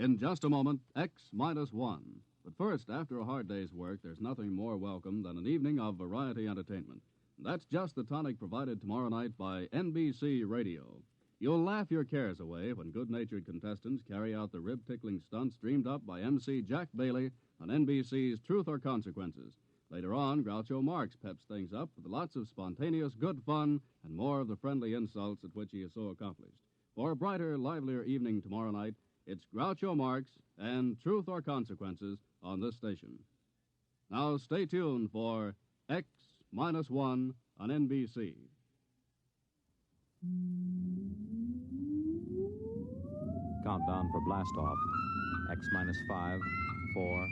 In just a moment, X-1. But first, after a hard day's work, there's nothing more welcome than an evening of variety entertainment. That's just the tonic provided tomorrow night by NBC Radio. You'll laugh your cares away when good-natured contestants carry out the rib-tickling stunts dreamed up by MC Jack Bailey on NBC's Truth or Consequences. Later on, Groucho Marx peps things up with lots of spontaneous good fun and more of the friendly insults at which he is so accomplished. For a brighter, livelier evening tomorrow night, it's Groucho Marx and Truth or Consequences on this station. Now stay tuned for X-1 on NBC. Countdown for blast off. X-5, 4,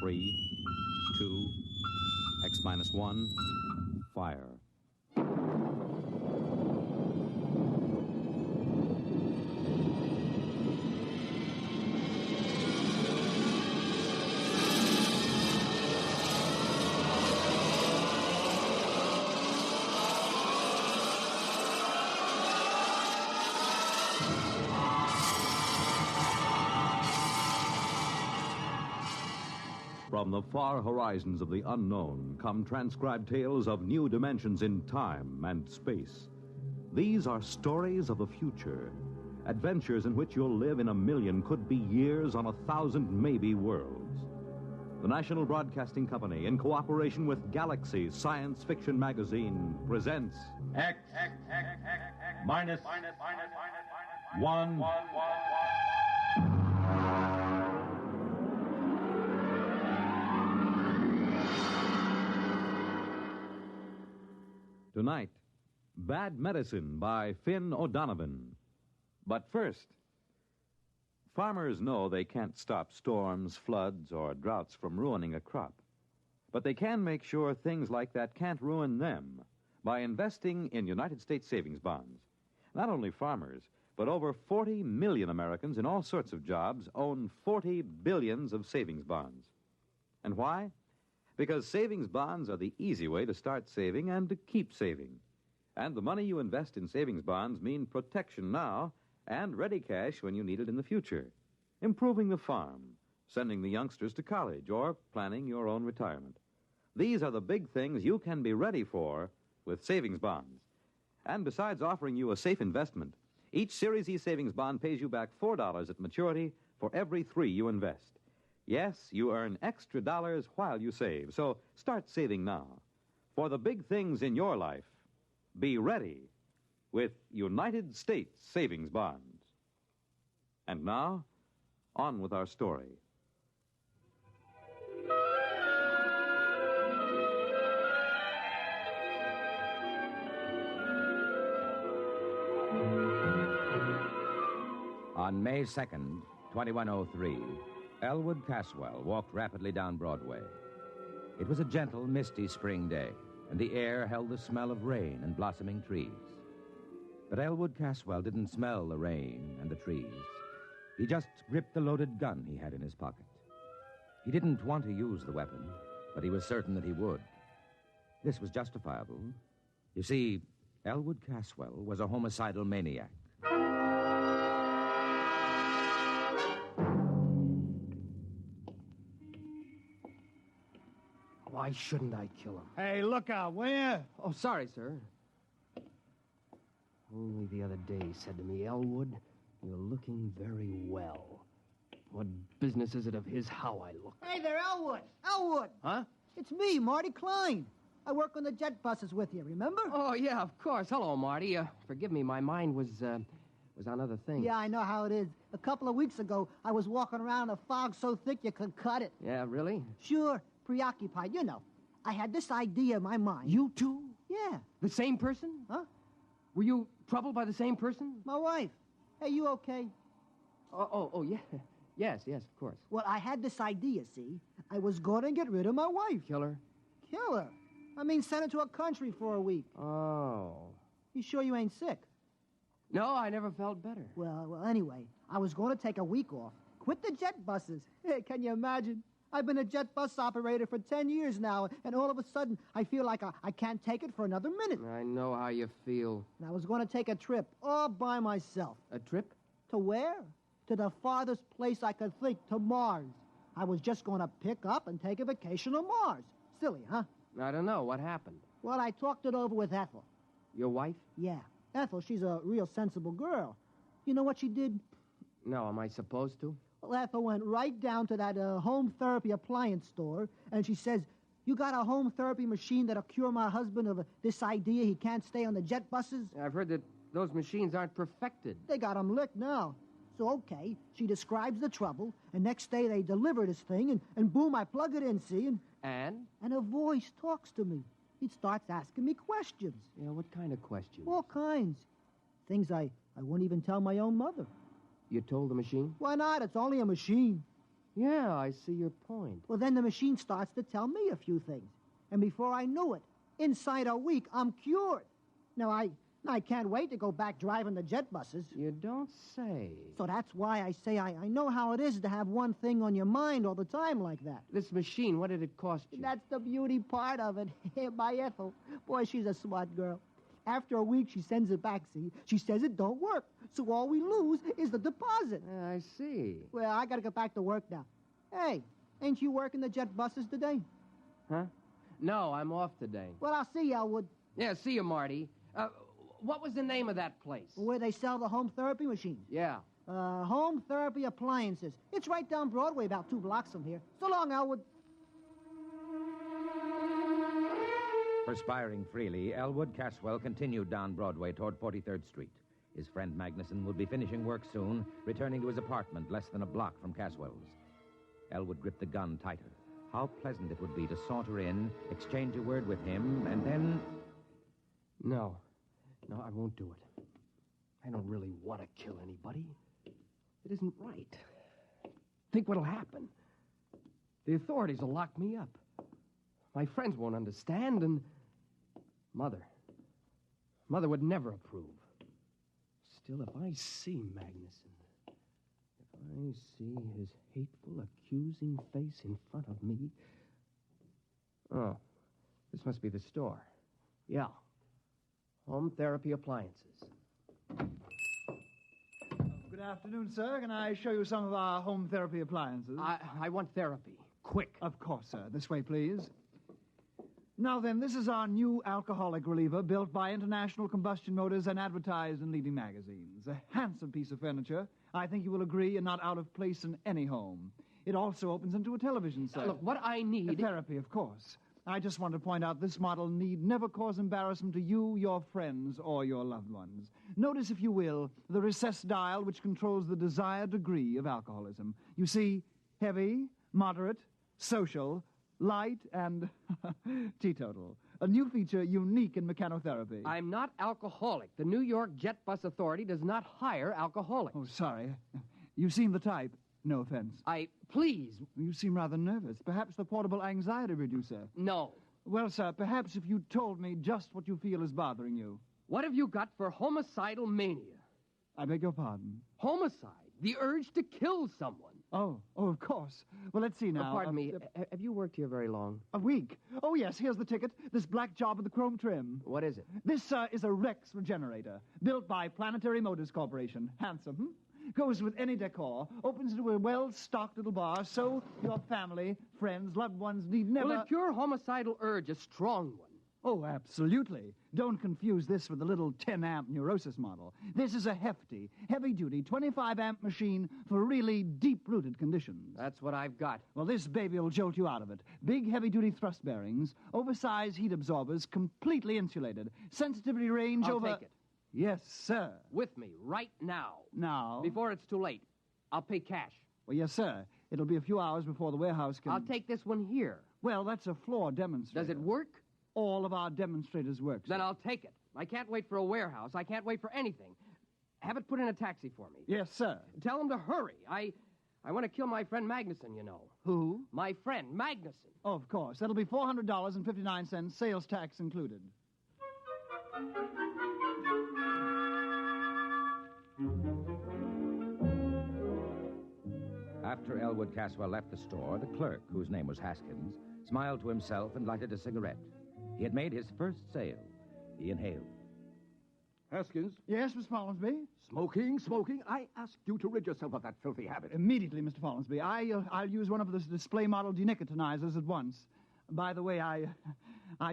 3, 2, X-1, fire. From the far horizons of the unknown come transcribed tales of new dimensions in time and space. These are stories of the future, adventures in which you'll live in a million, could be years, on 1,000 maybe worlds. The National Broadcasting Company, in cooperation with Galaxy Science Fiction Magazine, presents X minus one. Tonight, Bad Medicine by Finn O'Donovan. But first, farmers know they can't stop storms, floods, or droughts from ruining a crop. But they can make sure things like that can't ruin them by investing in United States savings bonds. Not only farmers, but over 40 million Americans in all sorts of jobs own 40 billions of savings bonds. And why? Because savings bonds are the easy way to start saving and to keep saving. And the money you invest in savings bonds mean protection now and ready cash when you need it in the future. Improving the farm, sending the youngsters to college, or planning your own retirement. These are the big things you can be ready for with savings bonds. And besides offering you a safe investment, each Series E savings bond pays you back $4 at maturity for every $3 you invest. Yes, you earn extra dollars while you save, so start saving now. For the big things in your life, be ready with United States savings bonds. And now, on with our story. On May 2nd, 2103, Elwood Caswell walked rapidly down Broadway. It was a gentle, misty spring day, and the air held the smell of rain and blossoming trees. But Elwood Caswell didn't smell the rain and the trees. He just gripped the loaded gun he had in his pocket. He didn't want to use the weapon, but he was certain that he would. This was justifiable. You see, Elwood Caswell was a homicidal maniac. Why shouldn't I kill him? Hey, look out, will you? Oh, sorry, sir. Only the other day he said to me, Elwood, you're looking very well. What business is it of his how I look? Hey there, Elwood. Elwood. Huh? It's me, Marty Klein. I work on the jet buses with you, remember? Oh, yeah, of course. Hello, Marty. Forgive me, my mind was on other things. Yeah, I know how it is. A couple of weeks ago, I was walking around in a fog so thick you could cut it. Yeah, really? Sure, preoccupied, you know. I had this idea in my mind. You too? Yeah. The same person? Huh? Were you troubled by the same person? My wife. Hey, you okay? Oh, yeah. Yes, of course. Well, I had this idea, see? I was going to get rid of my wife. Kill her? Kill her? I mean, send her to a country for a week. Oh. You sure you ain't sick? No, I never felt better. Well, anyway, I was going to take a week off. Quit the jet buses. Hey, can you imagine? I've been a jet bus operator for 10 years now, and all of a sudden, I feel like I can't take it for another minute. I know how you feel. And I was going to take a trip all by myself. A trip? To where? to the farthest place I could think, to Mars. I was just going to pick up and take a vacation on Mars. Silly, huh? I don't know. What happened? Well, I talked it over with Ethel. Your wife? Yeah. Ethel, she's a real sensible girl. You know what she did? No, am I supposed to? Well, Ethel went right down to that home therapy appliance store, and she says, "You got a home therapy machine that'll cure my husband of this idea he can't stay on the jet buses?" I've heard that those machines aren't perfected. They got him licked now. So, okay, she describes the trouble, and next day they deliver this thing, and boom, I plug it in, see? And? And a voice talks to me. It starts asking me questions. Yeah, what kind of questions? All kinds. Things I wouldn't even tell my own mother. You told the machine? Why not? It's only a machine. Yeah, I see your point. Well, then the machine starts to tell me a few things. And before I knew it, inside a week, I'm cured. Now, I can't wait to go back driving the jet buses. You don't say. So that's why I say I know how it is to have one thing on your mind all the time like that. This machine, what did it cost you? That's the beauty part of it. My Ethel. Boy, she's a smart girl. After a week, she sends it back, see? She says it don't work. So all we lose is the deposit. I see. Well, I got to get back to work now. Hey, ain't you working the jet buses today? Huh? No, I'm off today. Well, I'll see you, Elwood. Yeah, see you, Marty. What was the name of that place? Where they sell the home therapy machines. Yeah. Home therapy appliances. It's right down Broadway, about 2 blocks from here. So long, Elwood. Perspiring freely, Elwood Caswell continued down Broadway toward 43rd Street. His friend Magnuson would be finishing work soon, returning to his apartment less than a block from Caswell's. Elwood gripped the gun tighter. How pleasant it would be to saunter in, exchange a word with him, and then... No, I won't do it. I don't really want to kill anybody. It isn't right. Think what'll happen. The authorities will lock me up. My friends won't understand, and... Mother would never approve. Still, if I see Magnuson, if I see his hateful, accusing face in front of me... Oh, this must be the store. Yeah. Home therapy appliances. Good afternoon, sir. Can I show you some of our home therapy appliances? I want therapy. Quick. Of course, sir. This way, please. Now then, this is our new alcoholic reliever built by International Combustion Motors and advertised in leading magazines. A handsome piece of furniture. I think you will agree and not out of place in any home. It also opens into a television set. Look, what I need... Therapy, of course. I just want to point out this model need never cause embarrassment to you, your friends, or your loved ones. Notice, if you will, the recessed dial which controls the desired degree of alcoholism. You see, heavy, moderate, social, light, and teetotal. A new feature unique in mechanotherapy. I'm not alcoholic. The New York Jet Bus Authority does not hire alcoholics. Oh, sorry. You seem the type. No offense. Please. You seem rather nervous. Perhaps the portable anxiety reducer. No. Well, sir, perhaps if you told me just what you feel is bothering you. What have you got for homicidal mania? I beg your pardon. Homicide? The urge to kill someone. Oh, of course. Well, let's see now. Pardon me. Have you worked here very long? A week. Oh, yes, here's the ticket. This black job with the chrome trim. What is it? This, is a Rex regenerator, built by Planetary Motors Corporation. Handsome, Goes with any decor, opens into a well-stocked little bar, so your family, friends, loved ones need never... Will it cure homicidal urge, a strong one? Oh, absolutely. Don't confuse this with the little 10-amp neurosis model. This is a hefty, heavy-duty 25-amp machine for really deep-rooted conditions. That's what I've got. Well, this baby will jolt you out of it. Big, heavy-duty thrust bearings, oversized heat absorbers, completely insulated, sensitivity range I'll over... take it. Yes, sir. With me, right now. Now? Before it's too late. I'll pay cash. Well, yes, sir. It'll be a few hours before the warehouse can... I'll take this one here. Well, that's a floor demonstrator. Does it work? All of our demonstrators work, sir. Then I'll take it. I can't wait for a warehouse. I can't wait for anything. Have it put in a taxi for me. Yes, sir. Tell him to hurry. I want to kill my friend Magnuson, you know. Who? My friend, Magnuson. Oh, of course. That'll be $400.59, sales tax included. After Elwood Caswell left the store, the clerk, whose name was Haskins, smiled to himself and lighted a cigarette. He had made his first sale. He inhaled. Haskins? Yes, Mr. Follinsby? Smoking. I asked you to rid yourself of that filthy habit. Immediately, Mr. Follinsby. I'll use one of those display model denicotinizers at once. By the way, I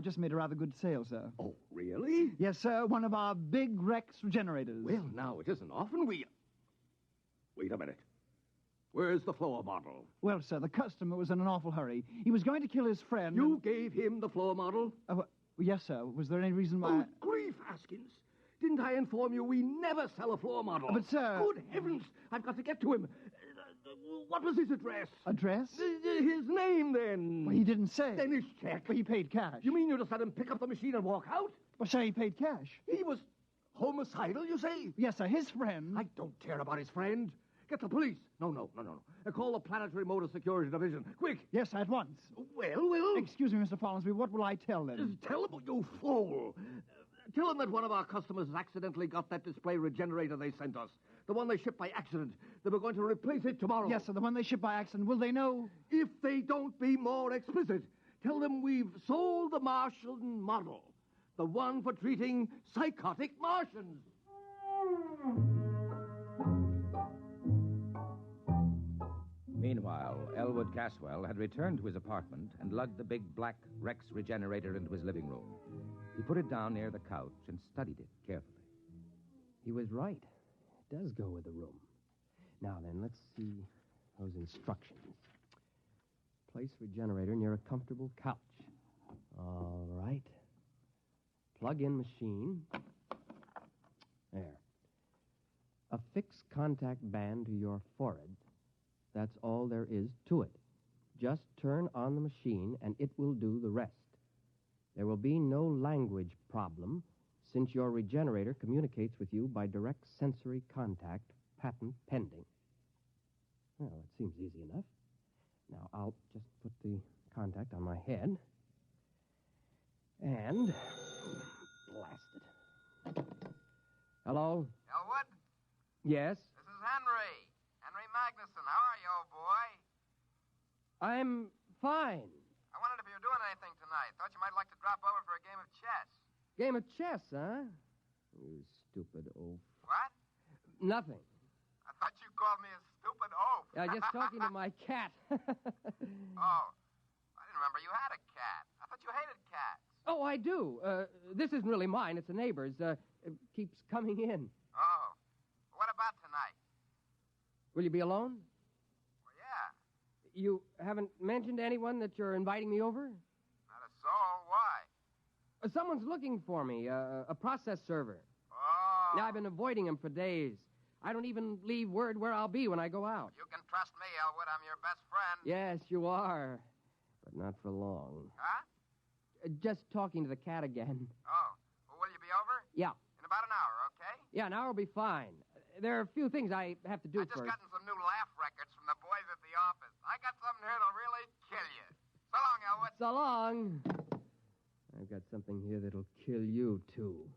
just made a rather good sale, sir. Oh, really? Yes, sir. One of our big Rex regenerators. Well, now, it isn't often we... Wait a minute. Where's the floor model? Well, sir, the customer was in an awful hurry. He was going to kill his friend. You gave him the floor model? Yes, sir. Was there any reason why... Oh, grief, Haskins. Didn't I inform you we never sell a floor model? But, sir... Good heavens, I've got to get to him. What was his address? Address? His name, then. Well, he didn't say. Then his check. Well, he paid cash. You mean you just let him pick up the machine and walk out? Well, sir, he paid cash. He was homicidal, you say? Yes, sir. His friend... I don't care about his friend. Get the police. No. Call the Planetary Motor Security Division. Quick. Yes, at once. Well... Excuse me, Mr. Follinsby. What will I tell them? Tell them, you fool. Tell them that one of our customers accidentally got that display regenerator they sent us. The one they shipped by accident. They were going to replace it tomorrow. Yes, sir, the one they shipped by accident. Will they know? If they don't be more explicit, tell them we've sold the Martian model. The one for treating psychotic Martians. Meanwhile, Elwood Caswell had returned to his apartment and lugged the big black Rex regenerator into his living room. He put it down near the couch and studied it carefully. He was right. It does go with the room. Now then, let's see those instructions. Place regenerator near a comfortable couch. All right. Plug in machine. There. Affix contact band to your forehead. That's all there is to it. Just turn on the machine and it will do the rest. There will be no language problem since your regenerator communicates with you by direct sensory contact, patent pending. Well, it seems easy enough. Now, I'll just put the contact on my head and blast it. Hello? Elwood? Yes? This is Henry. Henry Magnuson. How are you, old boy? I'm fine. I wondered if you were doing anything tonight. Thought you might like to drop over for a game of chess. Game of chess, huh? You stupid oaf. What? Nothing. I thought you called me a stupid oaf. Just talking to my cat. Oh, I didn't remember you had a cat. I thought you hated cats. Oh, I do. This isn't really mine. It's a neighbor's. It keeps coming in. Oh. What about tonight? Will you be alone? Well, yeah. You haven't mentioned to anyone that you're inviting me over? Not a soul. Why? Someone's looking for me, a process server. Oh. Now, I've been avoiding him for days. I don't even leave word where I'll be when I go out. You can trust me, Elwood. I'm your best friend. Yes, you are. But not for long. Huh? Just talking to the cat again. Oh. Well, will you be over? Yeah. In about an hour, okay? Yeah, an hour will be fine. There are a few things I have to do I just first. gotten some new laugh records from the boys at the office. I got something here that'll really kill you. So long, Elwood. So long. I've got something here that'll kill you, too.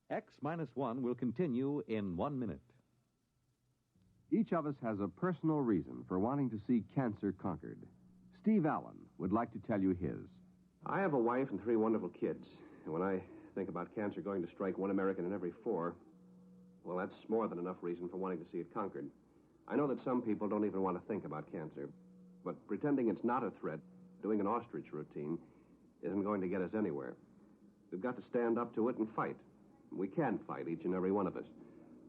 X-1 will continue in 1 minute. Each of us has a personal reason for wanting to see cancer conquered. Steve Allen would like to tell you his. I have a wife and 3 wonderful kids. And when I think about cancer going to strike 1 American in every 4, well, that's more than enough reason for wanting to see it conquered. I know that some people don't even want to think about cancer, but pretending it's not a threat, doing an ostrich routine, isn't going to get us anywhere. We've got to stand up to it and fight. We can fight, each and every one of us.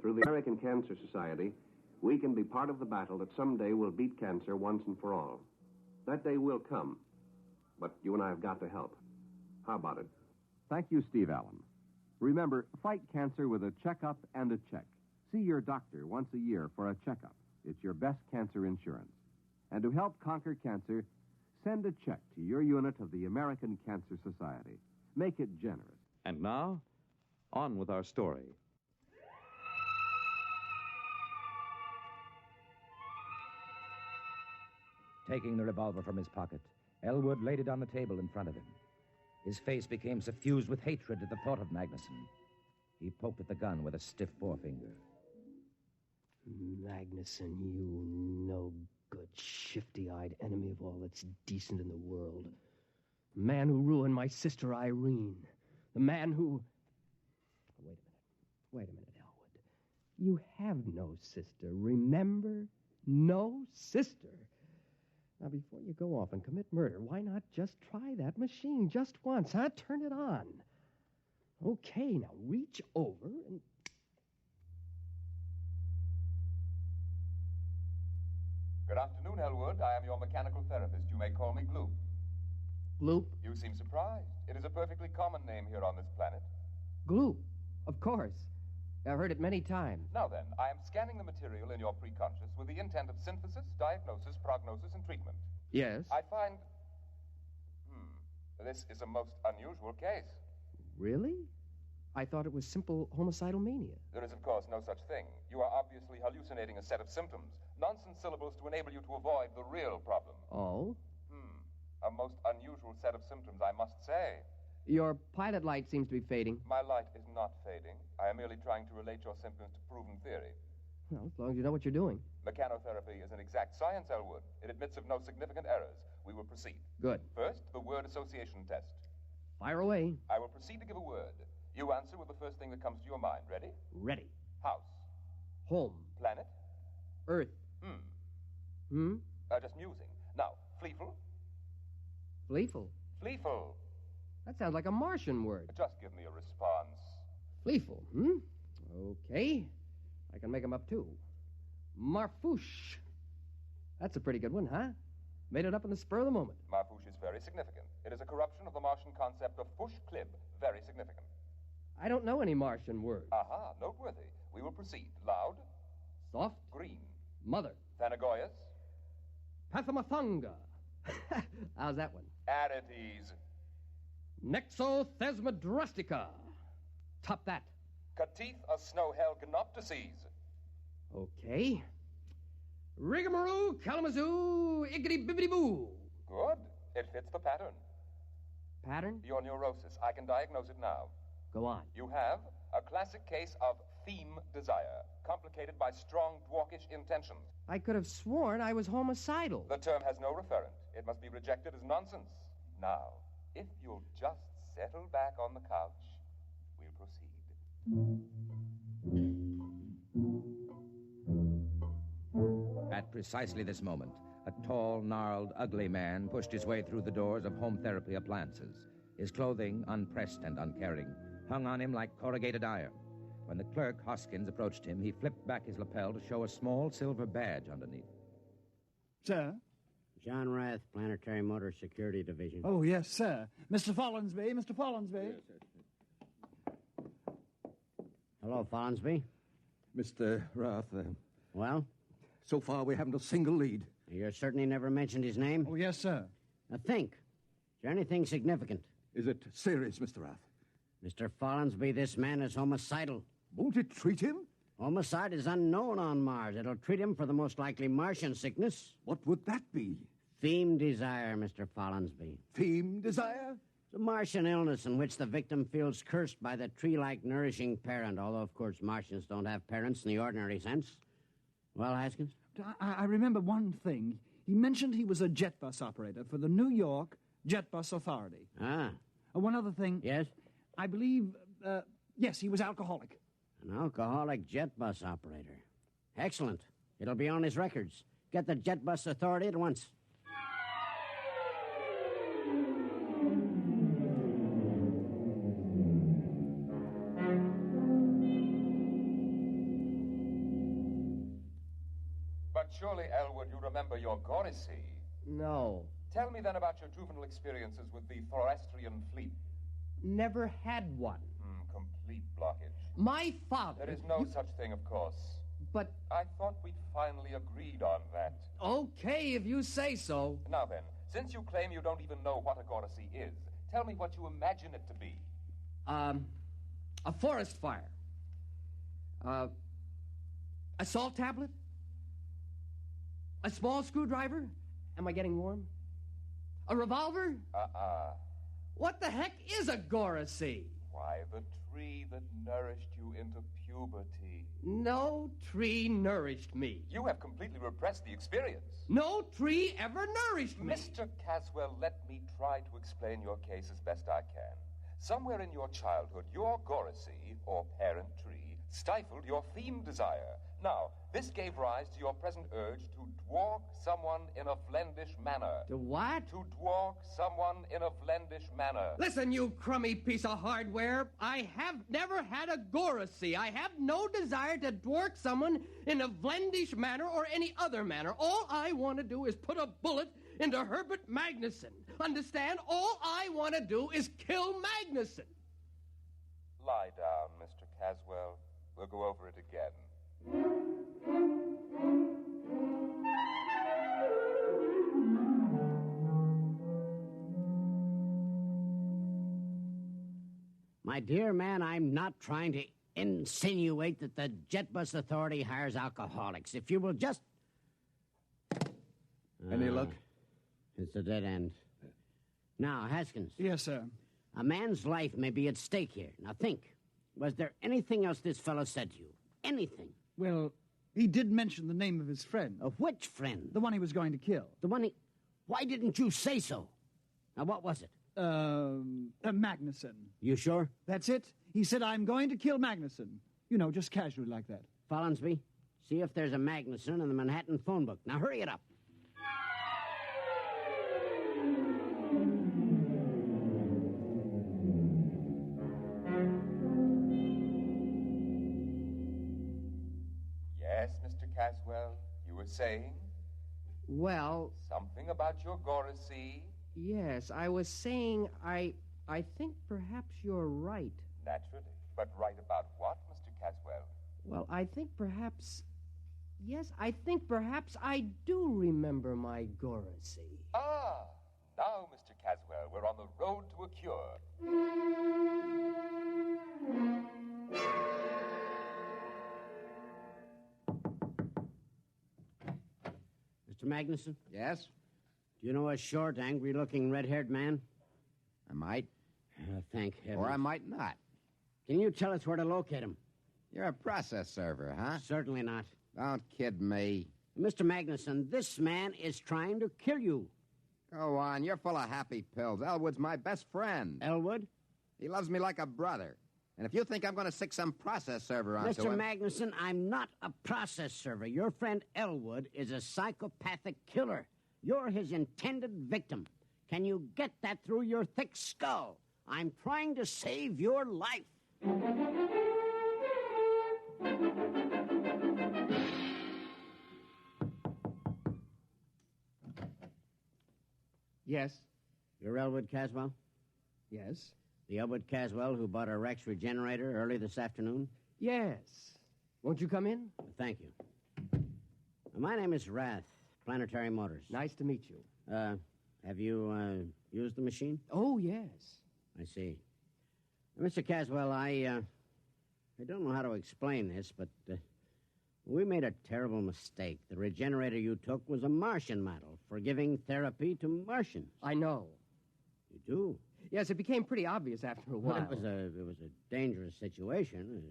Through the American Cancer Society, we can be part of the battle that someday will beat cancer once and for all. That day will come, but you and I have got to help. How about it? Thank you, Steve Allen. Remember, fight cancer with a checkup and a check. See your doctor once a year for a checkup. It's your best cancer insurance. And to help conquer cancer, send a check to your unit of the American Cancer Society. Make it generous. And now, on with our story. Taking the revolver from his pocket, Elwood laid it on the table in front of him. His face became suffused with hatred at the thought of Magnuson. He poked at the gun with a stiff forefinger. Magnuson, you no-good, shifty-eyed enemy of all that's decent in the world. The man who ruined my sister Irene. The man who... Wait a minute, Elwood. You have no sister, remember? No sister. Now, before you go off and commit murder, why not just try that machine just once, huh? Turn it on. Okay, now reach over and... Good afternoon, Elwood. I am your mechanical therapist. You may call me Gloop. Gloop? You seem surprised. It is a perfectly common name here on this planet. Gloop, of course. I've heard it many times. Now then, I am scanning the material in your preconscious with the intent of synthesis, diagnosis, prognosis, and treatment. Yes? I find... This is a most unusual case. Really? I thought it was simple homicidal mania. There is, of course, no such thing. You are obviously hallucinating a set of symptoms. Nonsense syllables to enable you to avoid the real problem. Oh? A most unusual set of symptoms, I must say. Your pilot light seems to be fading. My light is not fading. I am merely trying to relate your symptoms to proven theory. Well, as long as you know what you're doing. Mechanotherapy is an exact science, Elwood. It admits of no significant errors. We will proceed. Good. First, the word association test. Fire away. I will proceed to give a word. You answer with the first thing that comes to your mind. Ready? Ready. House. Home. Planet. Earth. Just musing. Now, Fleeful. Fleeful? Fleeful. That sounds like a Martian word. Just give me a response. Fleeful, Okay. I can make them up, too. Marfouche. That's a pretty good one, huh? Made it up in the spur of the moment. Marfouche is very significant. It is a corruption of the Martian concept of fush clib. Very significant. I don't know any Martian words. Aha, noteworthy. We will proceed. Loud. Soft. Green. Mother. Thanagoyas. Pathamathanga. How's that one? At ease. Nexothesmodrustica. Top that. Catith of snow-hell gnoptices. Okay. Rigamaroo, Kalamazoo, Iggity-bibbity-boo. Good. It fits the pattern. Pattern? Your neurosis. I can diagnose it now. Go on. You have a classic case of theme desire, complicated by strong dwarkish intentions. I could have sworn I was homicidal. The term has no referent. It must be rejected as nonsense. Now, if you'll just settle back on the couch, we'll proceed. At precisely this moment, a tall, gnarled, ugly man pushed his way through the doors of home therapy appliances. His clothing, unpressed and uncaring, hung on him like corrugated iron. When the clerk, Hoskins, approached him, he flipped back his lapel to show a small silver badge underneath. Sir? John Rath, Planetary Motor Security Division. Oh, yes, sir. Mr. Follinsby, Mr. Follinsby. Yes, sir. Hello, Follinsby. Mr. Rath, Well? So far, we haven't a single lead. You certainly never mentioned his name? Oh, yes, sir. Now think. Is there anything significant? Is it serious, Mr. Rath? Mr. Follinsby, this man is homicidal. Won't it treat him? Homicide is unknown on Mars. It'll treat him for the most likely Martian sickness. What would that be? Theme desire, Mr. Follinsby. Theme desire? It's a Martian illness in which the victim feels cursed by the tree-like nourishing parent, although, of course, Martians don't have parents in the ordinary sense. Well, Haskins? I remember one thing. He mentioned he was a jet bus operator for the New York Jet Bus Authority. Ah. One other thing. Yes? I believe, yes, he was alcoholic. An alcoholic jet bus operator. Excellent. It'll be on his records. Get the Jet Bus Authority at once. But surely, Elwood, you remember your Gorisy. No. Tell me then about your juvenile experiences with the Thorastrian fleet. Never had one. Complete blockage. My father... There is no such thing, of course. But... I thought we'd finally agreed on that. Okay, if you say so. Now then, since you claim you don't even know what a Gorisy is, tell me what you imagine it to be. A forest fire. A salt tablet? A small screwdriver? Am I getting warm? A revolver? What the heck is a Gorisy? Why, the tree that nourished you into puberty. No tree nourished me. You have completely repressed the experience. No tree ever nourished me. Mr. Caswell, let me try to explain your case as best I can. Somewhere in your childhood, your gorisy, or parent tree, stifled your theme desire. Now, this gave rise to your present urge to dwark someone in a Flendish manner. To what? To dwark someone in a Flendish manner. Listen, you crummy piece of hardware. I have never had a gorisy. I have no desire to dwark someone in a Flendish manner or any other manner. All I want to do is put a bullet into Herbert Magnuson. Understand? All I want to do is kill Magnuson. Lie down, Mr. Caswell. We'll go over it again. My dear man, I'm not trying to insinuate that the Jet Bus Authority hires alcoholics. If you will just... Any luck? It's a dead end. Now, Haskins. Yes, sir. A man's life may be at stake here. Now, think. Was there anything else this fellow said to you? Anything? Well, he did mention the name of his friend. Of which friend? The one he was going to kill. The one he... Why didn't you say so? Now, what was it? Magnuson. You sure? That's it. He said, I'm going to kill Magnuson. You know, just casually like that. Follinsby, see if there's a Magnuson in the Manhattan phone book. Now, hurry it up. Yes, Mr. Caswell, you were saying? Well... Something about your gorisy? Yes, I was saying I think perhaps you're right. Naturally. But right about what, Mr. Caswell? Well, I think perhaps... Yes, I think perhaps I do remember my gorisy. Ah, now, Mr. Caswell, we're on the road to a cure. Mr. Magnuson? Yes? Do you know a short, angry-looking, red-haired man? I might. Thank heaven. Or I might not. Can you tell us where to locate him? You're a process server, huh? Certainly not. Don't kid me. Mr. Magnuson, this man is trying to kill you. Go on, you're full of happy pills. Elwood's my best friend. Elwood? He loves me like a brother. And if you think I'm going to stick some process server onto Mr. him... Magnuson, I'm not a process server. Your friend Elwood is a psychopathic killer. You're his intended victim. Can you get that through your thick skull? I'm trying to save your life. Yes. You're Elwood Caswell? Yes. The Elwood Caswell who bought a Rex Regenerator early this afternoon? Yes. Won't you come in? Thank you. My name is Rath, Planetary Motors. Nice to meet you. Have you used the machine? Oh, yes. I see. Mr. Caswell, I don't know how to explain this, but we made a terrible mistake. The regenerator you took was a Martian model for giving therapy to Martians. I know. You do? Yes, it became pretty obvious after a while. Well, it was a dangerous situation,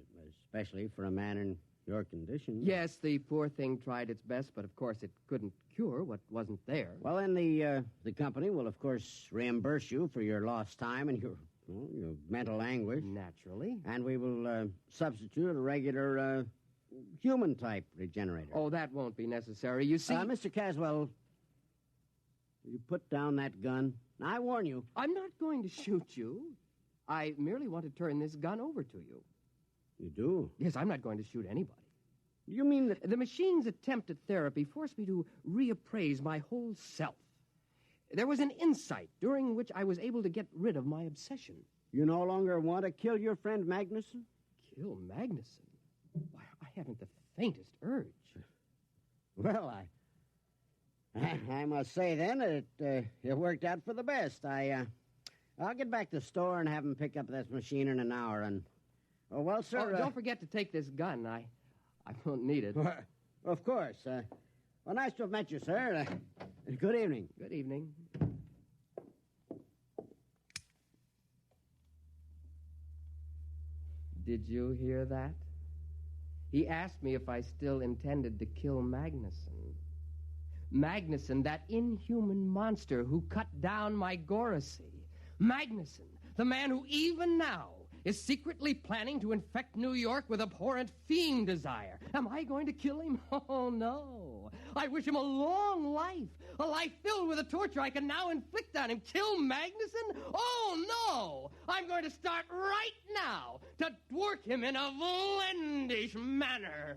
especially for a man in your condition. Yes, the poor thing tried its best, but of course it couldn't cure what wasn't there. Well, then the company will, of course, reimburse you for your lost time and your mental anguish. Naturally. And we will substitute a regular human-type regenerator. Oh, that won't be necessary. You see... Mr. Caswell, you put down that gun. Now, I warn you. I'm not going to shoot you. I merely want to turn this gun over to you. You do? Yes, I'm not going to shoot anybody. You mean that... The machine's attempt at therapy forced me to reappraise my whole self. There was an insight during which I was able to get rid of my obsession. You no longer want to kill your friend Magnuson? Kill Magnuson? Why, I haven't the faintest urge. Well, I must say, then, it worked out for the best. I'll get back to the store and have him pick up this machine in an hour. And, oh, well, sir... don't forget to take this gun. I won't need it. Of course. Well, nice to have met you, sir. Good evening. Good evening. Did you hear that? He asked me if I still intended to kill Magnuson. Magnuson, that inhuman monster who cut down my Goracy. Magnuson, the man who even now is secretly planning to infect New York with abhorrent fiend desire. Am I going to kill him? Oh, no. I wish him a long life, a life filled with the torture I can now inflict on him. Kill Magnuson? Oh, no. I'm going to start right now to thwart him in a Vlendish manner.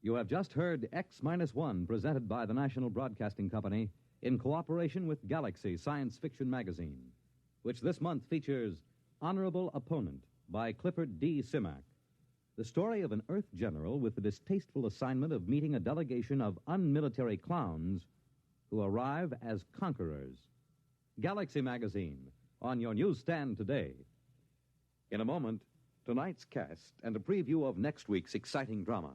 You have just heard X-1, presented by the National Broadcasting Company in cooperation with Galaxy Science Fiction Magazine, which this month features Honorable Opponent by Clifford D. Simak, the story of an Earth general with the distasteful assignment of meeting a delegation of unmilitary clowns who arrive as conquerors. Galaxy Magazine, on your newsstand today. In a moment, tonight's cast and a preview of next week's exciting drama.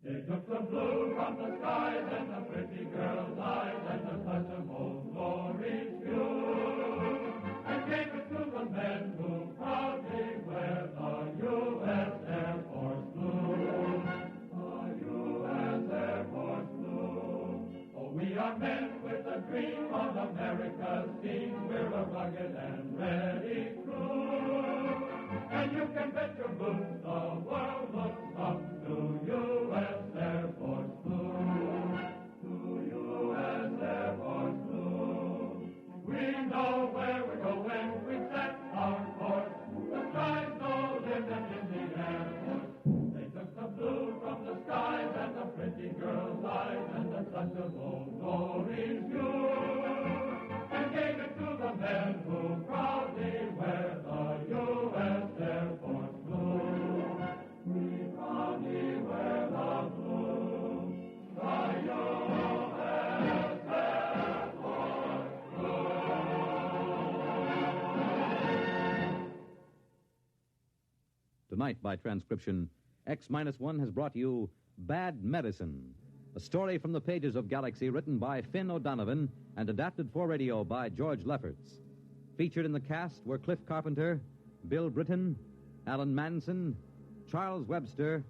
They took the blue from the skies and the pretty girl's eyes and the touch of old glory's view, and gave it to the men who proudly wear the U.S. Air Force blue. The U.S. Air Force blue. Oh, we are men with a dream on America's team. We're a rugged and ready crew. And you can bet your boots the world looks up to U.S. Air Force blue. To U.S. Air Force blue. We know where we're going. We set our course. The sky's no limit in the Air Force. They took the blue from the skies and the pretty girl's eyes and the touch of old glory's view, and gave it to the men who proudly wear the U.S. Air Force blue. We proudly wear the blue, the U.S. Air Force blue. Tonight, by transcription, X-1 has brought you Bad Medicine, a story from the pages of Galaxy written by Finn O'Donovan and adapted for radio by George Lefferts. Featured in the cast were Cliff Carpenter, Bill Britton, Alan Manson, Charles Webster,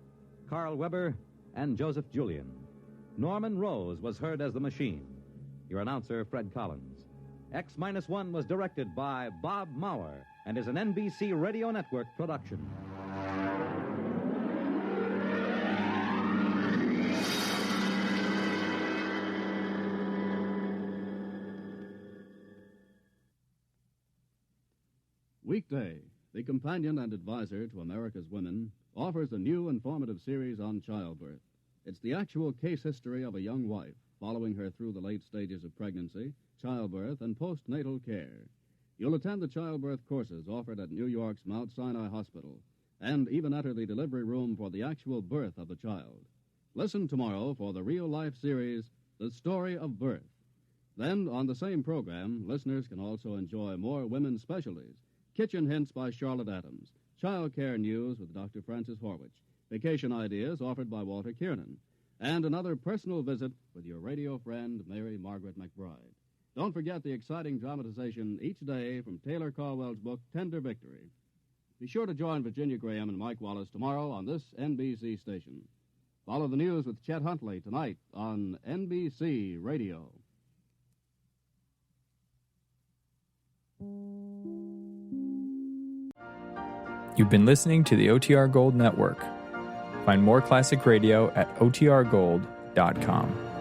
Carl Weber, and Joseph Julian. Norman Rose was heard as the machine. Your announcer, Fred Collins. X-1 was directed by Bob Maurer and is an NBC Radio Network production. Weekday, the companion and advisor to America's women, offers a new informative series on childbirth. It's the actual case history of a young wife, following her through the late stages of pregnancy, childbirth, and postnatal care. You'll attend the childbirth courses offered at New York's Mount Sinai Hospital, and even enter the delivery room for the actual birth of the child. Listen tomorrow for the real-life series, The Story of Birth. Then, on the same program, listeners can also enjoy more women's specialties, Kitchen Hints by Charlotte Adams, Child Care News with Dr. Francis Horwich, Vacation Ideas offered by Walter Kiernan, and another personal visit with your radio friend, Mary Margaret McBride. Don't forget the exciting dramatization each day from Taylor Caldwell's book, Tender Victory. Be sure to join Virginia Graham and Mike Wallace tomorrow on this NBC station. Follow the news with Chet Huntley tonight on NBC Radio. You've been listening to the OTR Gold Network. Find more classic radio at otrgold.com.